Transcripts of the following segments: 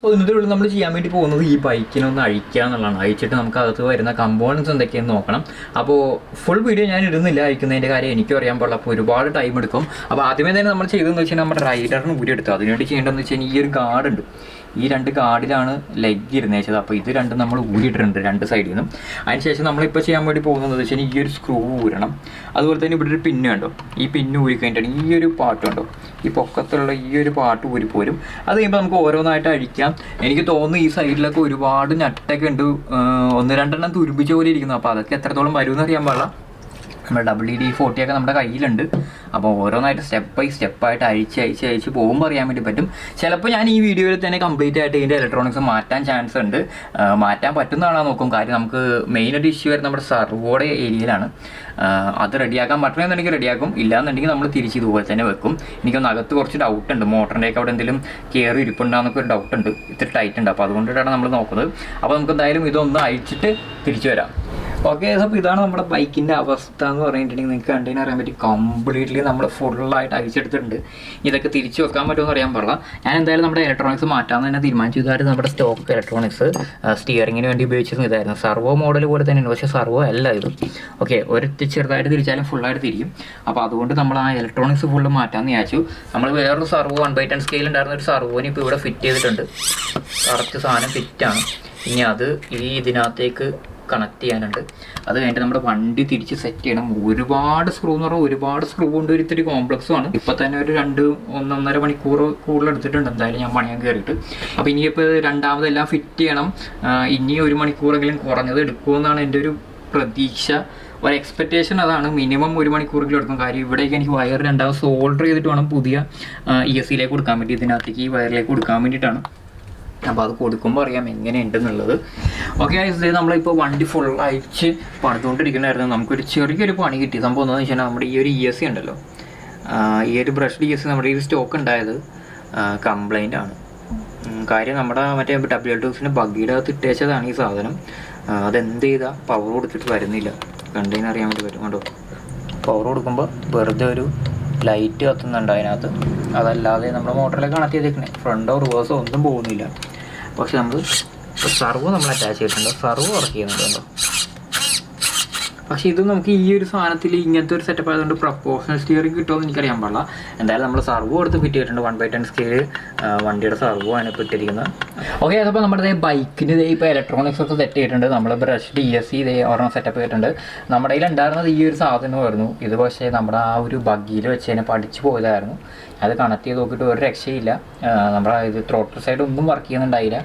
അപ്പോൾ ഇന്നത്തെ ഉള്ളിൽ നമ്മൾ ചെയ്യാൻ വേണ്ടി പോകുന്നത് ഈ ബൈക്കിനൊന്ന് അഴിക്കുക എന്നുള്ളതാണ്. അഴിച്ചിട്ട് നമുക്ക് അകത്ത് വരുന്ന കമ്പോണൻസ് എന്തൊക്കെയെന്ന് നോക്കണം. അപ്പോൾ ഫുൾ വീഡിയോ ഞാൻ ഇടുന്നില്ല, അഴിക്കുന്നതിൻ്റെ കാര്യം എനിക്കും അറിയാൻ പാടില്ല. അപ്പോൾ ഒരുപാട് ടൈം എടുക്കും. അപ്പോൾ ആദ്യമേ തന്നെ നമ്മൾ ചെയ്തതെന്ന് വെച്ചാൽ നമ്മുടെ റൈഡറിന് ഊരി എടുത്തു. അതിനുവേണ്ടി ചെയ്യേണ്ടതെന്ന് വെച്ച് കഴിഞ്ഞാൽ ഈ ഒരു ഗാർഡ് ഉണ്ട്, ഈ രണ്ട് ഗാർഡിലാണ് ലെഗ് ഇരുന്ന് വെച്ചത്. അപ്പോൾ ഇത് രണ്ടും നമ്മൾ ഊരിയിട്ടുണ്ട് രണ്ട് സൈഡിൽ നിന്നും. അതിനുശേഷം നമ്മളിപ്പോൾ ചെയ്യാൻ വേണ്ടി പോകുന്നത് വെച്ചാൽ ഈ ഒരു സ്ക്രൂ ഊരണം. അതുപോലെ തന്നെ ഇവിടെ ഒരു പിന്ന് കണ്ടോ, ഈ പിന്ന് ഊരി കഴിഞ്ഞിട്ടാണ് ഈ ഒരു പാട്ട് കണ്ടോ, ഈ പൊക്കത്തുള്ള ഈ ഒരു പാട്ട് ഊരിപ്പോരും. അത് കഴിയുമ്പോൾ നമുക്ക് ഓരോന്നായിട്ട് അഴിക്കാം. എനിക്ക് തോന്നുന്നു ഈ സൈഡിലൊക്കെ ഒരുപാട് നട്ടൊക്കെ ഉണ്ട്, ഒന്ന് രണ്ടെണ്ണം തുരുമ്പിച്ച പോലെ ഇരിക്കുന്നു. അപ്പോൾ അതൊക്കെ എത്രത്തോളം വരുമെന്ന് അറിയാൻ പാടില്ല. നമ്മുടെ WD-40 ഒക്കെ നമ്മുടെ കയ്യിലുണ്ട്. അപ്പോൾ ഓരോന്നായിട്ട് സ്റ്റെപ്പ് ബൈ സ്റ്റെപ്പായിട്ട് അഴിച്ച് പോകുമ്പോൾ അറിയാൻ വേണ്ടി പറ്റും. ചിലപ്പോൾ ഞാൻ ഈ വീഡിയോയിൽ തന്നെ കംപ്ലീറ്റ് ആയിട്ട് ഇതിൻ്റെ ഇലക്ട്രോണിക്സ് മാറ്റാൻ ചാൻസ് ഉണ്ട്. മാറ്റാൻ പറ്റുന്നതാണോ നോക്കും. കാര്യം നമുക്ക് മെയിനായിട്ട് ഇഷ്യൂ വരുന്നത് നമ്മുടെ സർവോയുടെ ഏരിയയിലാണ്. അത് റെഡിയാക്കാൻ പറ്റണമെന്നുണ്ടെങ്കിൽ റെഡിയാക്കും, ഇല്ലാന്നുണ്ടെങ്കിൽ നമ്മൾ തിരിച്ച് ഇതുപോലെ തന്നെ വെക്കും. എനിക്കൊന്ന് അകത്ത് കുറച്ച് ഡൗട്ട് ഉണ്ട്, മോട്ടറിൻ്റെയൊക്കെ അവിടെ എന്തെങ്കിലും കയറി ഇരിപ്പുണ്ടാകുന്നൊക്കെ ഒരു ഡൗട്ട് ഉണ്ട്, ഇത്തിരി ടൈറ്റ് ഉണ്ട്. അപ്പോൾ അതുകൊണ്ടിട്ടാണ് നമ്മൾ നോക്കുന്നത്. അപ്പോൾ നമുക്ക് എന്തായാലും ഇതൊന്ന് അഴിച്ചിട്ട് തിരിച്ചു വരാം. ഓക്കെ, അപ്പോൾ ഇതാണ് നമ്മുടെ ബൈക്കിൻ്റെ അവസ്ഥ എന്ന് പറഞ്ഞിട്ടുണ്ടെങ്കിൽ നിങ്ങൾക്ക് കണ്ടതിന് അറിയാൻ പറ്റും. കംപ്ലീറ്റ്ലി നമ്മൾ ഫുള്ളായിട്ട് അഴിച്ചെടുത്തിട്ടുണ്ട്. ഇതൊക്കെ തിരിച്ച് വെക്കാൻ പറ്റുമെന്ന് അറിയാൻ പാടില്ല. ഞാൻ എന്തായാലും നമ്മുടെ ഇലക്ട്രോണിക്സ് മാറ്റാമെന്ന് തന്നെ തീരുമാനിച്ചു. ഇതായിരുന്നു നമ്മുടെ സ്റ്റോക്ക് ഇലക്ട്രോണിക്സ്. സ്റ്റിയറിങ്ങിന് വേണ്ടി ഉപയോഗിച്ചിരുന്ന ഇതായിരുന്നു. സർവോ മോഡൽ പോലെ തന്നെയാണ്, പക്ഷേ സർവോ അല്ല ഇത്. ഓക്കെ, ഒരൊറ്റ ചെറുതായിട്ട് തിരിച്ചാലും ഫുള്ളായിട്ട് തിരിയും. അപ്പോൾ അതുകൊണ്ട് നമ്മൾ ആ ഇലക്ട്രോണിക്സ് ഫുള്ള് മാറ്റാമെന്ന് വിചാരിച്ചു. നമ്മൾ വേറൊരു സർവോ 1/10 സ്കെയിൽ ഉണ്ടായിരുന്ന ഒരു സർവോന് ഇപ്പോൾ ഇവിടെ ഫിറ്റ് ചെയ്തിട്ടുണ്ട്. കറക്റ്റ് സാധനം ഫിറ്റാണ്. ഇനി അത് ഇതിനകത്തേക്ക് കണക്ട് ചെയ്യാനുണ്ട്. അത് കഴിഞ്ഞിട്ട് നമ്മുടെ വണ്ടി തിരിച്ച് സെറ്റ് ചെയ്യണം. ഒരുപാട് സ്ക്രൂ എന്ന് പറഞ്ഞാൽ ഒരുപാട് സ്ക്രൂ കൊണ്ട് ഒരു ഇത്തിരി കോംപ്ലക്സുമാണ്. ഇപ്പോൾ തന്നെ ഒരു 1-1.5 മണിക്കൂർ കൂടുതൽ എടുത്തിട്ടുണ്ട് എന്തായാലും ഞാൻ പണിയാൻ കയറിയിട്ട്. അപ്പോൾ ഇനിയിപ്പോൾ രണ്ടാമതെല്ലാം ഫിറ്റ് ചെയ്യണം. ഇനി 1 മണിക്കൂറെങ്കിലും കുറഞ്ഞത് എടുക്കുമെന്നാണ് എൻ്റെ ഒരു പ്രതീക്ഷ, ഒരു എക്സ്പെക്റ്റേഷൻ. അതാണ് മിനിമം 1 മണിക്കൂറെങ്കിലും എടുക്കും. കാര്യം ഇവിടേക്ക് എനിക്ക് വയർ രണ്ടാമത് സോൾഡർ ചെയ്തിട്ട് വേണം പുതിയ ESC കൊടുക്കാൻ വേണ്ടി, ഇതിനകത്തേക്ക് ഈ വയറിലേക്ക് കൊടുക്കാൻ വേണ്ടിയിട്ടാണ്. അപ്പോൾ അത് കൊടുക്കുമ്പോൾ അറിയാം എങ്ങനെയുണ്ടെന്നുള്ളത്. ഓക്കെ, ഇത് നമ്മളിപ്പോൾ വണ്ടി ഫുൾ അയച്ച് പണിതുകൊണ്ടിരിക്കണമായിരുന്നു. നമുക്കൊരു ചെറിയൊരു പണി കിട്ടി. സംഭവം എന്താണെന്ന് വെച്ചാൽ നമ്മുടെ ഈ ഒരു ESC ഉണ്ടല്ലോ, ഈ ഒരു ബ്രഷ്ഡ് ESC നമ്മുടെ ഈ സ്റ്റോക്ക് ഉണ്ടായത് കംപ്ലൈൻ്റ് ആണ്. കാര്യം നമ്മുടെ മറ്റേ W2 ബഗ്ഗിയുടെ അകത്ത് ഇട്ടേച്ചതാണ് ഈ സാധനം. അതെന്ത് ചെയ്താൽ പവർ കൊടുത്തിട്ട് വരുന്നില്ല. കണ്ടതിന് അറിയാൻ വേണ്ടി പറ്റും. കണ്ടോ, പവർ കൊടുക്കുമ്പോൾ വെറുതെ ഒരു ലൈറ്റ് കത്തുന്നുണ്ട് അതിനകത്ത്. അതല്ലാതെ നമ്മുടെ മോട്ടറിലേക്ക് കണക്ട് ചെയ്തേക്കണേ, ഫ്രണ്ടോ റിവേഴ്സോ ഒന്നും പോകുന്നില്ല. പക്ഷെ നമ്മൾ സർവോ നമ്മൾ അറ്റാച്ച് ചെയ്തിട്ടുണ്ട്, സർവോ വർക്ക് ചെയ്യുന്നുണ്ട് കേട്ടോ. പക്ഷേ ഇത് നമുക്ക് ഈ ഒരു സാധനത്തിൽ ഇങ്ങനത്തെ ഒരു സെറ്റപ്പ് ആയതുകൊണ്ട് പ്രൊപ്പോർഷണൽ സ്റ്റിയറിംഗ് കിട്ടുമെന്ന് എനിക്കറിയാൻ പാടില്ല. എന്തായാലും നമ്മൾ സർവോ എടുത്ത് ഫിറ്റ് ചെയ്തിട്ടുണ്ട്. 1/10 സ്കെയിൽ വണ്ടിയുടെ സർവോ ആണ് ഇപ്പോൾ ഇട്ടിരിക്കുന്നത്. ഓക്കെ, അപ്പോൾ നമ്മുടെ ബൈക്കിന് ഇപ്പോൾ ഇലക്ട്രോണിക്സ് ഒക്കെ സെറ്റ് ചെയ്തിട്ടുണ്ട്. നമ്മൾ ബ്രഷ്ഡ് ESC ഒരെണ്ണം സെറ്റപ്പ് ചെയ്തിട്ടുണ്ട്. നമ്മുടെ കയ്യിൽ ഉണ്ടായിരുന്നത് ഈ ഒരു സാധനമായിരുന്നു. ഇത് പക്ഷേ നമ്മുടെ ആ ഒരു ബഗ്ഗിയിൽ വെച്ച് തന്നെ പഠിച്ചു പോയതായിരുന്നു. അത് കണക്ട് ചെയ്ത് നോക്കിയിട്ട് ഒരു രക്ഷയില്ല. നമ്മുടെ ഇത് ത്രോട്ടിൽ സൈഡ് ഒന്നും വർക്ക് ചെയ്യുന്നുണ്ടായില്ല.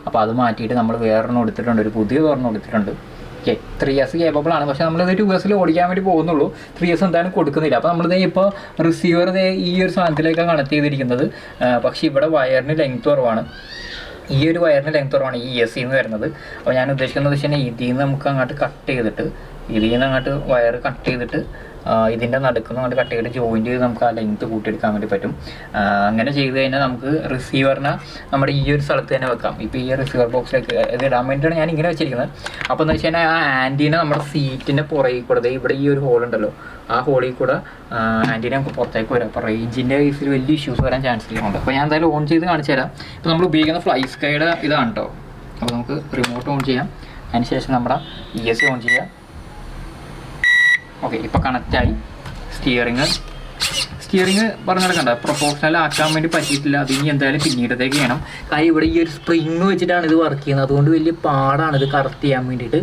അപ്പോൾ അത് മാറ്റിയിട്ട് നമ്മൾ വേറൊരെണ്ണം എടുത്തിട്ടുണ്ട്, ഒരു പുതിയ ഒരെണ്ണം എടുത്തിട്ടുണ്ട്. 3 years കേപ്പബിൾ ആണ്. പക്ഷേ നമ്മളിത് 2 years ഓടിക്കാൻ വേണ്ടി പോകുന്നുള്ളൂ. 3 years എന്തായാലും കൊടുക്കുന്നില്ല. അപ്പോൾ നമ്മളിത് ഇപ്പോൾ റിസീവർ ഈ ഒരു സാധനത്തിലേക്കാണ് കണക്ട് ചെയ്തിരിക്കുന്നത്. പക്ഷേ ഇവിടെ വയറിന് ലെങ്ത് കുറവാണ്. ഈ ഒരു വയറിന് ലെങ്ത് കുറവാണ് ഈ ESC എന്ന് വരുന്നത്. അപ്പോൾ ഞാൻ ഉദ്ദേശിക്കുന്നത് വെച്ച് കഴിഞ്ഞാൽ ഇതിൽ നിന്ന് നമുക്ക് അങ്ങോട്ട് കട്ട് ചെയ്തിട്ട്, ഇതിൽ നിന്ന് അങ്ങോട്ട് വയർ കട്ട് ചെയ്തിട്ട് ഇതിൻ്റെ നടുക്കുന്ന അങ്ങോട്ട് കട്ട് ചെയ്തിട്ട് ജോയിൻറ്റ് ചെയ്ത് നമുക്ക് ആ ലെങ്ത്ത് കൂട്ടിയെടുക്കാൻ വേണ്ടി പറ്റും. അങ്ങനെ ചെയ്ത് കഴിഞ്ഞാൽ നമുക്ക് റിസീവറിനെ നമ്മുടെ ഈ ഒരു സ്ഥലത്ത് തന്നെ വെക്കാം. ഇപ്പോൾ ഈ റിസീവർ ബോക്സിലേക്ക് ഇത് ഇടാൻ വേണ്ടിയിട്ടാണ് ഞാൻ ഇങ്ങനെ വെച്ചിരിക്കുന്നത്. അപ്പോൾ എന്ന് വെച്ച് കഴിഞ്ഞാൽ ആ ആൻറ്റീന നമ്മുടെ സീറ്റിൻ്റെ പുറകിൽ കൂടെ ഇവിടെ ഈ ഒരു ഹോൾ ഉണ്ടല്ലോ, ആ ഹോളിൽ കൂടെ ആൻറ്റീന നമുക്ക് പുറത്തേക്ക് വരാം. അപ്പോൾ റേഞ്ചിൻ്റെ കേസിൽ വലിയ ഇഷ്യൂസ് വരാൻ ചാൻസ് ഉണ്ട്. അപ്പോൾ ഞാൻ എന്തായാലും ഓൺ ചെയ്ത് കാണിച്ചു തരാം. ഇപ്പോൾ നമ്മൾ ഉപയോഗിക്കുന്ന ഫ്ലൈ സ്കൈയുടെ ഇതാണ് കേട്ടോ. അപ്പോൾ നമുക്ക് റിമോട്ട് ഓൺ ചെയ്യാം. അതിനുശേഷം നമ്മുടെ ESC ഓൺ ചെയ്യാം. ഓക്കെ, ഇപ്പോൾ കണക്റ്റായി. സ്റ്റിയറിങ് പറഞ്ഞാൽ കണ്ട പ്രൊപ്പോർഷണൽ ആക്കാൻ വേണ്ടി പറ്റിയിട്ടില്ല. അത് ഇനി എന്തായാലും പിന്നീടത്തേക്ക് ചെയ്യണം. കാര്യം ഇവിടെ ഈ ഒരു സ്പ്രിങ് വെച്ചിട്ടാണ് ഇത് വർക്ക് ചെയ്യുന്നത്. അതുകൊണ്ട് വലിയ പാടാണ് ഇത് കറക്റ്റ് ചെയ്യാൻ വേണ്ടിയിട്ട്.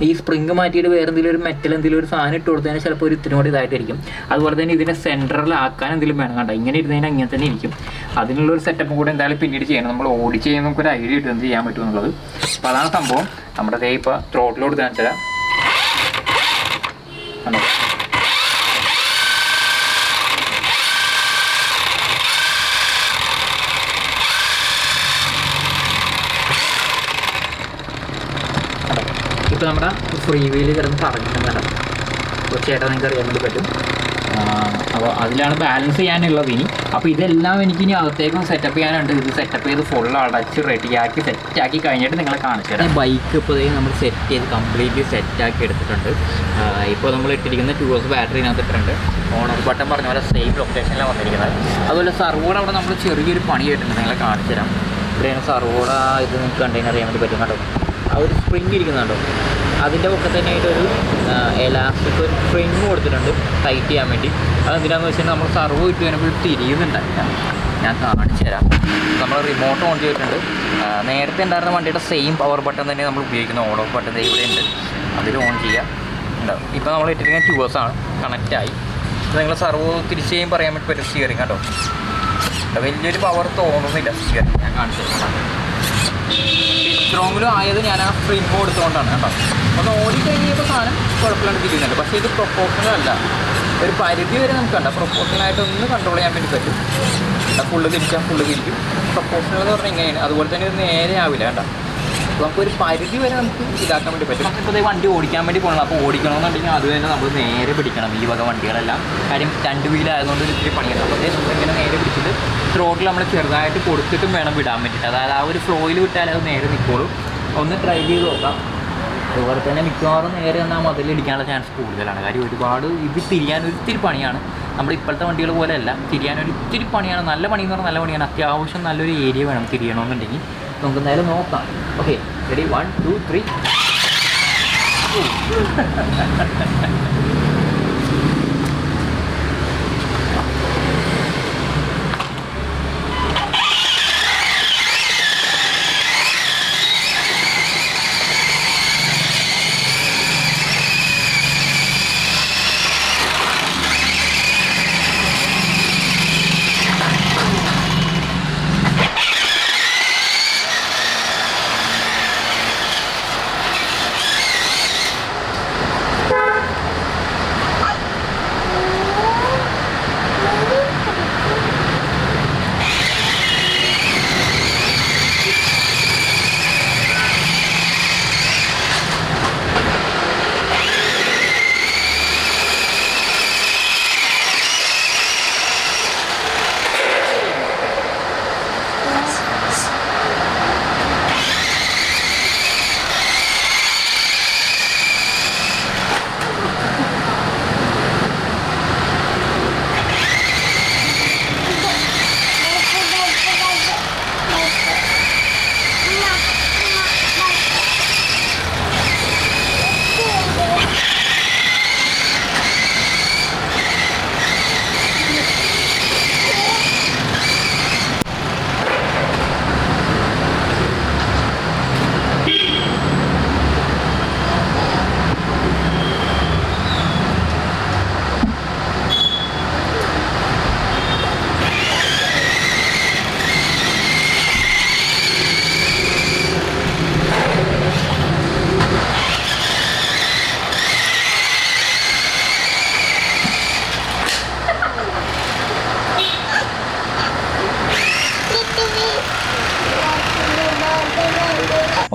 ഈ സ്പ്രിങ് മാറ്റിയിട്ട് വേറെ എന്തെങ്കിലും ഒരു മെറ്റൽ എന്തെങ്കിലും ഒരു സാധനം ഇട്ട് കൊടുത്തതിന് ചിലപ്പോൾ ഒരു ഇത്തിരി കൂടി ഇതായിട്ടിരിക്കും. അതുപോലെ തന്നെ ഇതിനെ സെൻറ്ററിലാക്കാൻ എന്തെങ്കിലും വേണം. കണ്ട ഇങ്ങനെ ഇരുന്നതിന് അങ്ങനെ തന്നെ ഇരിക്കും. അതിനുള്ളൊരു സെറ്റപ്പും കൂടെ എന്തായാലും പിന്നീട് ചെയ്യണം. നമ്മൾ ഓടിച്ച് ചെയ്യുമ്പോൾ നമുക്കൊരു ഐഡിയ കിട്ടും എന്ത് ചെയ്യാൻ പറ്റുമെന്നുള്ളത്. അപ്പോൾ അതാണ് സംഭവം. നമ്മുടെ ഇപ്പോൾ ത്രോട്ടിലോട് കാണിച്ചാൽ കണ്ടോ, ഇപ്പോൾ നമ്മുടെ ഫ്രീ വീല് കിടന്ന് കറങ്ങുന്നതാണ്. തീർച്ചയായിട്ടും നിങ്ങൾക്ക് അറിയാൻ വേണ്ടി പറ്റും. അപ്പോൾ അതിലാണ് ബാലൻസ് ചെയ്യാനുള്ളത് ഇനി. അപ്പോൾ ഇതെല്ലാം എനിക്കിനി അകത്തേക്കും സെറ്റപ്പ് ചെയ്യാനുണ്ട്. ഇത് സെറ്റപ്പ് ചെയ്ത് ഫുൾ അടച്ച് റെഡിയാക്കി സെറ്റാക്കി കഴിഞ്ഞിട്ട് നിങ്ങളെ കാണിച്ചു തരാം. ബൈക്ക് ഇപ്പോൾ നമ്മൾ സെറ്റ് ചെയ്ത് കംപ്ലീറ്റ്ലി സെറ്റാക്കി എടുത്തിട്ടുണ്ട്. ഇപ്പോൾ നമ്മൾ ഇട്ടിരിക്കുന്ന 2 hours ബാറ്ററിനകത്ത് ഇട്ടിട്ടുണ്ട്. ഓൺ ഓഫ് ബട്ടൺ പറഞ്ഞ പോലെ സെയിം ലൊക്കേഷനിലാണ് വന്നിരിക്കുന്നത്. അതുപോലെ സർവോഡ് അവിടെ നമ്മൾ ചെറിയൊരു പണി ആയിട്ടുണ്ട്, നിങ്ങളെ കാണിച്ചു തരാം. ഇവിടെയാണ് സർവോട ഇത് നിങ്ങൾക്ക് കണ്ടെയ്നർ അറിയാൻ വേണ്ടി പറ്റും കേട്ടോ. ആ ഒരു സ്പ്രിങ് ഇരിക്കുന്നുണ്ടോ, അതിൻ്റെ ഒക്കെ തന്നെ ആയിട്ടൊരു എലാസ്റ്റിക് ഒരു സ്പ്രിങ് കൊടുത്തിട്ടുണ്ട് ടൈറ്റ് ചെയ്യാൻ വേണ്ടി. അതെന്തിനാണെന്ന് വെച്ചാൽ നമ്മൾ സർവോ ഇട്ട് വരുമ്പോൾ തിരിയുന്നുണ്ടായില്ല. ഞാൻ കാണിച്ചു തരാം. നമ്മൾ റിമോട്ട് ഓൺ ചെയ്തിട്ടുണ്ട്. നേരത്തെ ഉണ്ടായിരുന്ന വണ്ടിയുടെ സെയിം പവർ ബട്ടൺ തന്നെ നമ്മൾ ഉപയോഗിക്കുന്ന ഓൺ ഓഫ് ബട്ടൺ ഇവിടെ ഉണ്ട്, അതിൽ ഓൺ ചെയ്യുക ഉണ്ടാവും. ഇപ്പോൾ നമ്മൾ ഇട്ടിരിക്കുന്ന ട്യൂബേഴ്സാണ് കണക്റ്റായി. ഇപ്പോൾ നിങ്ങൾ സർവോ തിരിച്ച് ചെയ്യുമ്പോൾ പറയാൻ വേണ്ടി പറ്റും സ്റ്റിയറിങ് കേട്ടോ. വലിയൊരു പവർ തോന്നുന്നില്ല സ്റ്റിയറിങ്. ഞാൻ കാണിച്ചു തരാം. സ്ട്രോങ്ങിലും ആയത് ഞാൻ ആ സ്പ്രിങ് കൊടുത്തുകൊണ്ടാണ് കേട്ടോ. ഒന്ന് ഓടിക്കഴിഞ്ഞപ്പോൾ സാധനം കുഴപ്പമില്ലാണ്ട് തിരിയുന്നുണ്ട്. പക്ഷേ ഇത് പ്രൊപ്പോർഷണൽ അല്ല, ഒരു പരിധി വരെ നമുക്ക് കണ്ട പ്രൊപ്പോർഷണലായിട്ട് ഒന്ന് കൺട്രോൾ ചെയ്യാൻ വേണ്ടി പറ്റും. ഫുള്ള് തിരിച്ചാൽ ഫുള്ള് തിരിക്കും. പ്രൊപ്പോർഷണൽ എന്ന് പറഞ്ഞാൽ ഇങ്ങനെയാണ്. അതുപോലെ തന്നെ ഇത് നേരെ ആവില്ല കേട്ടോ. അപ്പോൾ നമുക്കൊരു പരിധി വരെ നമുക്ക് ഇതാക്കാൻ വേണ്ടി പറ്റും. ഇപ്പോൾ വണ്ടി ഓടിക്കാൻ വേണ്ടി പോകണം. അപ്പോൾ ഓടിക്കണമെന്നുണ്ടെങ്കിൽ അത് തന്നെ നമ്മൾ നേരെ പിടിക്കണം ഈ വക വണ്ടികളെല്ലാം. കാര്യം 2 വീലായതുകൊണ്ട് ഇത്തിരി പണിയാണ്. അപ്പോൾ നമ്മളിങ്ങനെ നേരെ പിടിച്ചിട്ട് ത്രോട്ടിൽ നമ്മൾ ചെറുതായിട്ട് കൊടുത്തിട്ടും വേണം വിടാൻ വേണ്ടിയിട്ട്. അതായത് ആ ഒരു ഫ്ലോയിൽ വിട്ടാൽ അത് നേരെ നിൽക്കുള്ളൂ. ഒന്ന് ട്രൈ ചെയ്ത് നോക്കാം. അതുപോലെ തന്നെ മിക്കവാറും നേരെ എന്നാൽ മതിലിടിക്കാനുള്ള ചാൻസ് കൂടുതലാണ്. കാര്യം ഒരുപാട് ഇത് തിരിയാൻ ഒരിത്തിരി പണിയാണ്. നമ്മുടെ ഇപ്പോഴത്തെ വണ്ടികൾ പോലെയല്ല, തിരിയാൻ ഒരിത്തിരി പണിയാണ്. നല്ല പണിയെന്ന് പറഞ്ഞാൽ നല്ല പണിയാണ്. അത്യാവശ്യം നല്ലൊരു ഏരിയ വേണം തിരിയണമെന്നുണ്ടെങ്കിൽ. നമുക്ക് എന്തായാലും നോക്കാം. Okay, ready, 1 2 3.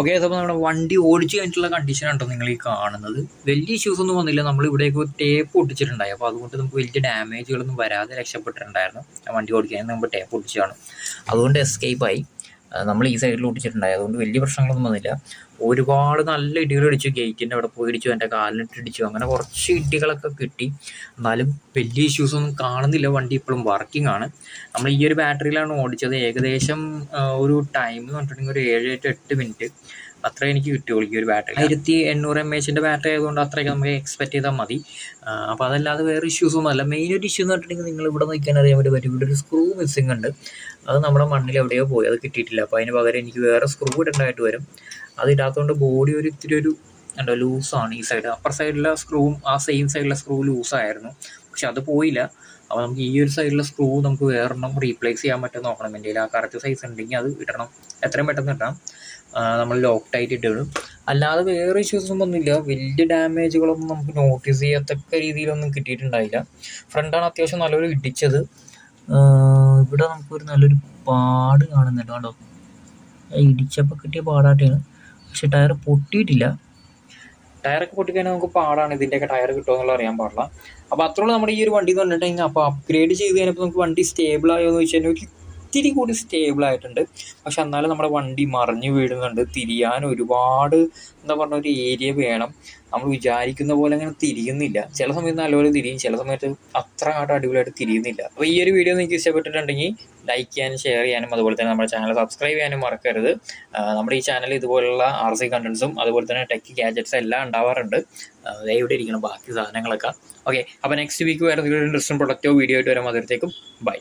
ഓക്കെ, അപ്പോൾ നമ്മുടെ വണ്ടി ഓടിച്ച് കഴിഞ്ഞിട്ടുള്ള കണ്ടീഷനാണ് കേട്ടോ നിങ്ങൾ ഈ കാണുന്നത്. വലിയ ഇഷ്യൂസ് ഒന്നും വന്നില്ല. നമ്മൾ ഇവിടേക്ക് ടേപ്പ് ഒട്ടിച്ചിട്ടുണ്ടായി. അപ്പോൾ അതുകൊണ്ട് നമുക്ക് വലിയ ഡാമേജുകളൊന്നും വരാതെ രക്ഷപ്പെട്ടിട്ടുണ്ടായിരുന്നു. വണ്ടി ഓടിക്കാൻ നമ്മൾ ടേപ്പ് ഒട്ടിച്ചാണ്, അതുകൊണ്ട് എസ്കേപ്പായി. നമ്മൾ ഈ സൈഡിൽ ഒട്ടിച്ചിട്ടുണ്ടായി, അതുകൊണ്ട് വലിയ പ്രശ്നങ്ങളൊന്നും വന്നില്ല. ഒരുപാട് നല്ല ഇടികൾ ഇടിച്ചു, ഗേറ്റിൻ്റെ അവിടെ പോയി ഇടിച്ചു, എൻ്റെ കാലിനിട്ട് ഇടിച്ചു, അങ്ങനെ കുറച്ച് ഇടികളൊക്കെ കിട്ടി. എന്നാലും വലിയ ഇഷ്യൂസ് ഒന്നും കാണുന്നില്ല. വണ്ടി ഇപ്പോഴും വർക്കിംഗ് ആണ്. നമ്മൾ ഈ ഒരു ബാറ്ററിയിലാണ് ഓടിച്ചത്. ഏകദേശം ഒരു ടൈം എന്ന് പറഞ്ഞിട്ടുണ്ടെങ്കിൽ ഒരു 7 to 8 മിനിറ്റ് അത്ര എനിക്ക് കിട്ടുള്ളൂ ഈ ഒരു ബാറ്ററി. 1800 mAh ബാറ്ററി ആയതുകൊണ്ട് അത്രയൊക്കെ നമുക്ക് എക്സ്പെക്ട് ചെയ്താൽ മതി. അപ്പോൾ അതല്ലാതെ വേറെ ഇഷ്യൂസ് ഒന്നും അല്ല. മെയിൻ ഒരു ഇഷ്യൂ എന്ന് പറഞ്ഞിട്ടുണ്ടെങ്കിൽ നിങ്ങൾ ഇവിടെ നോക്കാൻ അറിയാൻ വേണ്ടി പറ്റും, ഇവിടെ ഒരു സ്ക്രൂ മിസ്സിംഗ് ഉണ്ട്. അത് നമ്മുടെ മണ്ണിൽ എവിടെയോ പോയി, അത് കിട്ടിയിട്ടില്ല. അപ്പോൾ അതിന് പകരം എനിക്ക് വേറെ സ്ക്രൂ ഇടേണ്ടതായിട്ട് വരും. അതിടാത്തതുകൊണ്ട് ബോഡി ഒരു ഇത്തിരി ഒരു എന്താ ലൂസാണ്. ഈ സൈഡ് അപ്പർ സൈഡിലെ സ്ക്രൂവും ആ സെയിം സൈഡിലെ സ്ക്രൂ ലൂസായിരുന്നു, പക്ഷെ അത് പോയില്ല. അപ്പോൾ നമുക്ക് ഈ ഒരു സൈഡിലെ സ്ക്രൂ നമുക്ക് വേറെണ്ണം റീപ്ലേസ് ചെയ്യാൻ പറ്റും നോക്കണം. എൻ്റെ ആ കറക്റ്റ് സൈസ് ഉണ്ടെങ്കിൽ അത് ഇടണം, എത്രയും പെട്ടെന്ന് ഇടണം. നമ്മൾ ലോക്ക്ഡായിട്ട് ഇട്ടിടും. അല്ലാതെ വേറെ ഇഷ്യൂസൊന്നും ഒന്നുമില്ല. വലിയ ഡാമേജുകളൊന്നും നമുക്ക് നോട്ടീസ് ചെയ്യത്തക്ക രീതിയിലൊന്നും കിട്ടിയിട്ടുണ്ടായില്ല. ഫ്രണ്ടാണ് അത്യാവശ്യം നല്ലൊരു ഇടിച്ചത്. ഇവിടെ നമുക്കൊരു നല്ലൊരു പാട് കാണുന്നുണ്ട് കേട്ടോ. ഇടിച്ചപ്പോൾ കിട്ടിയ പാടാട്ടാണ്, പക്ഷെ ടയർ പൊട്ടിയിട്ടില്ല. ടയറൊക്കെ പൊട്ടിക്കഴിഞ്ഞാൽ നമുക്ക് പാടാണ്. ഇതിൻ്റെയൊക്കെ ടയർ കിട്ടുമോ എന്നുള്ള അറിയാൻ പാടില്ല. അപ്പോൾ അത്രയുള്ള നമ്മുടെ ഈ ഒരു വണ്ടി എന്ന് പറഞ്ഞിട്ടുണ്ടെങ്കിൽ. അപ്പോൾ അപ്ഗ്രേഡ് ചെയ്ത് കഴിഞ്ഞപ്പോൾ നമുക്ക് വണ്ടി സ്റ്റേബിൾ ആയോ എന്ന് ചോദിച്ചാൽ ഇത്തിരി കൂടി സ്റ്റേബിൾ ആയിട്ടുണ്ട്. പക്ഷെ എന്നാലും നമ്മുടെ വണ്ടി മറിഞ്ഞു വീഴുന്നുണ്ട്. തിരിയാൻ ഒരുപാട് എന്താ പറഞ്ഞ ഒരു ഏരിയ വേണം. നമ്മൾ വിചാരിക്കുന്ന പോലെ അങ്ങനെ തിരിയുന്നില്ല. ചില സമയത്ത് നല്ലപോലെ തിരിയും, ചില സമയത്ത് അത്ര അങ്ങോട്ട് അടിപൊളിയായിട്ട് തിരിയുന്നില്ല. അപ്പോൾ ഈ ഒരു വീഡിയോ നിങ്ങൾക്ക് ഇഷ്ടപ്പെട്ടിട്ടുണ്ടെങ്കിൽ ലൈക്ക് ചെയ്യാനും ഷെയർ ചെയ്യാനും അതുപോലെ തന്നെ നമ്മുടെ ചാനൽ സബ്സ്ക്രൈബ് ചെയ്യാനും മറക്കരുത്. നമ്മുടെ ഈ ചാനൽ ഇതുപോലുള്ള RC കണ്ടൻസും അതുപോലെ തന്നെ ടെക് ഗാഡ്ജറ്റ്സ് എല്ലാം ഉണ്ടാവാറുണ്ട്. ഇവിടെ ഇരിക്കണം ബാക്കി സാധനങ്ങളൊക്കെ. ഓക്കെ, അപ്പോൾ നെക്സ്റ്റ് വീക്ക് വേറെ ഇൻട്രസ്റ്റിംഗ് പ്രൊഡക്റ്റോ വീഡിയോ ആയിട്ട് വരാൻ. അതിർത്തേക്കും ബൈ.